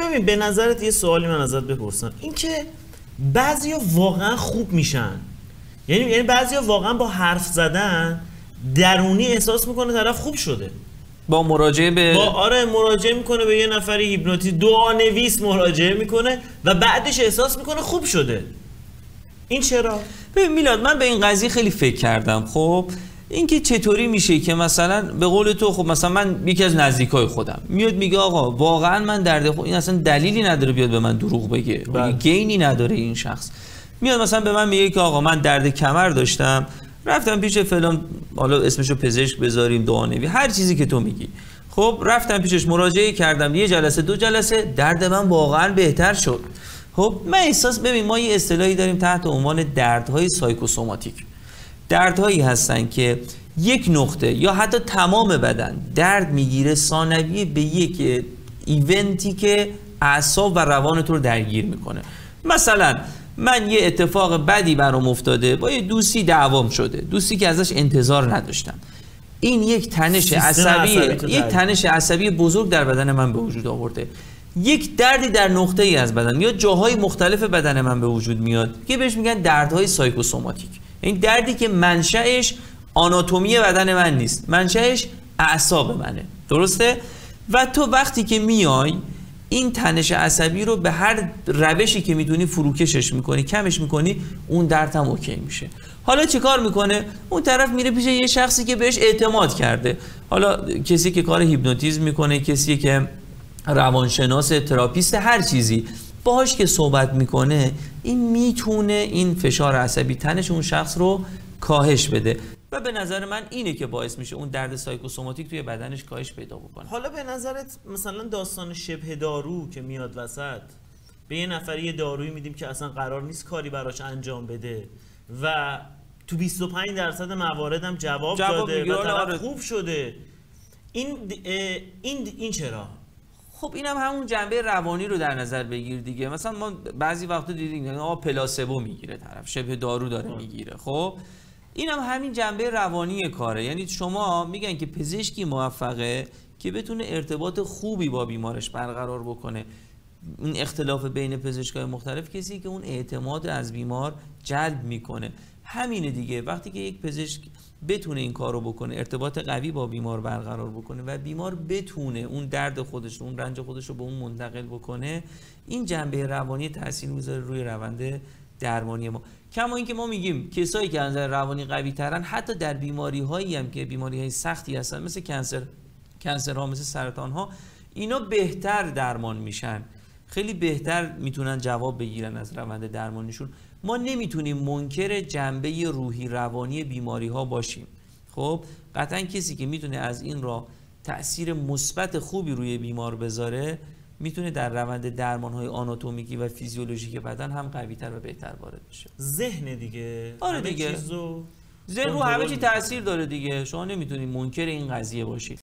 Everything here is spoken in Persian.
ببین به نظرت یه سوالی من ازت بپرسم، این که بعضیا واقعا خوب میشن، یعنی بعضیا واقعا با حرف زدن درونی احساس میکنه طرف خوب شده، با مراجعه به آره مراجعه میکنه به یه نفری هیپنوتیزم دعا نویس مراجعه میکنه و بعدش احساس میکنه خوب شده. این چرا؟ ببین میلاد، من به این قضیه خیلی فکر کردم. خب اینکه چطوری میشه که مثلا به قول تو، خب مثلا من یکی از نزدیکای خودم میاد میگه آقا واقعا من درد خود، این اصلا دلیلی نداره بیاد به من دروغ بگه، گینی نداره این شخص. میاد مثلا به من میگه که آقا من درد کمر داشتم، رفتم پیش فلان، حالا اسمشو پزشک بذاریم، دعانوی، هر چیزی که تو میگی، خب رفتم پیشش مراجعه کردم، یه جلسه دو جلسه درد من واقعا بهتر شد. خب من احساس، ببین ما یه اصطلاحی داریم تحت عنوان دردهای سایکوسوماتیک. دردهایی هستن که یک نقطه یا حتی تمام بدن درد میگیره ثانویه به یک ایونتی که اعصاب و روان تو رو درگیر میکنه. مثلا من یه اتفاق بدی برام افتاده، با یه دوستی دعوام شده، دوستی که ازش انتظار نداشتم، این یک تنش عصبی بزرگ در بدن من به وجود آورده، یک دردی در نقطه ای از بدن یا جاهای مختلف بدن من به وجود میاد که بهش میگن دردهای سایکوسوماتیک. این دردی که منشأش آناتومی بدن من نیست، منشأش اعصاب منه، درسته؟ و تو وقتی که میای این تنش عصبی رو به هر روشی که میتونی فروکشش میکنی، کمش میکنی، اون درد هم اوکی میشه. حالا چه کار میکنه؟ اون طرف میره پیش یه شخصی که بهش اعتماد کرده، حالا کسی که کار هیپنوتیزم میکنه، کسی که روانشناس، تراپیست، هر چیزی، باهاش که صحبت میکنه، این میتونه این فشار عصبی تنش اون شخص رو کاهش بده و به نظر من اینه که باعث میشه اون درد سایکوسوماتیک توی بدنش کاهش پیدا بکنه. حالا به نظرت مثلا داستان شبه دارو که میاد وسط، به یه نفری یه دارویی میدیم که اصلا قرار نیست کاری براش انجام بده و تو 25% موارد هم جواب داده و طرف خوب شده، این چرا؟ خب اینم همون جنبه روانی رو در نظر بگیر دیگه. مثلا ما بعضی وقتا دیدیم آقا پلاسبو میگیره طرف، شبه دارو داره میگیره. خب اینم همین جنبه روانی کاره. یعنی شما میگن که پزشکی موفقه که بتونه ارتباط خوبی با بیمارش برقرار بکنه. این اختلاف بین پزشکای مختلف کسی که اون اعتماد از بیمار جلب میکنه. همینه دیگه. وقتی که یک پزشک بتونه این کارو بکنه، ارتباط قوی با بیمار برقرار بکنه و بیمار بتونه اون درد خودش رو، اون رنج خودش رو به اون منتقل بکنه، این جنبه روانی تاثیر میذاره روی روند درمانی ما. کما اینکه ما میگیم کسایی که از نظر روانی قوی ترن، حتی در بیماری هایی هم که بیماری های سختی هستن، مثل کانسرها، مثل سرطان ها، اینا بهتر درمان میشن، خیلی بهتر میتونن جواب بگیرن از روند درمانیشون. ما نمیتونیم منکر جنبه روحی روانی بیماری ها باشیم. خب قطعا کسی که میتونه از این راه تأثیر مثبت خوبی روی بیمار بذاره، میتونه در روند درمان های آناتومیکی و فیزیولوژیک بدن هم قوی تر و بهتر وارد بشه. ذهن دیگه، آره دیگه، ذهن رو همه چی تأثیر داره دیگه. شما نمیتونید منکر این قضیه باشید.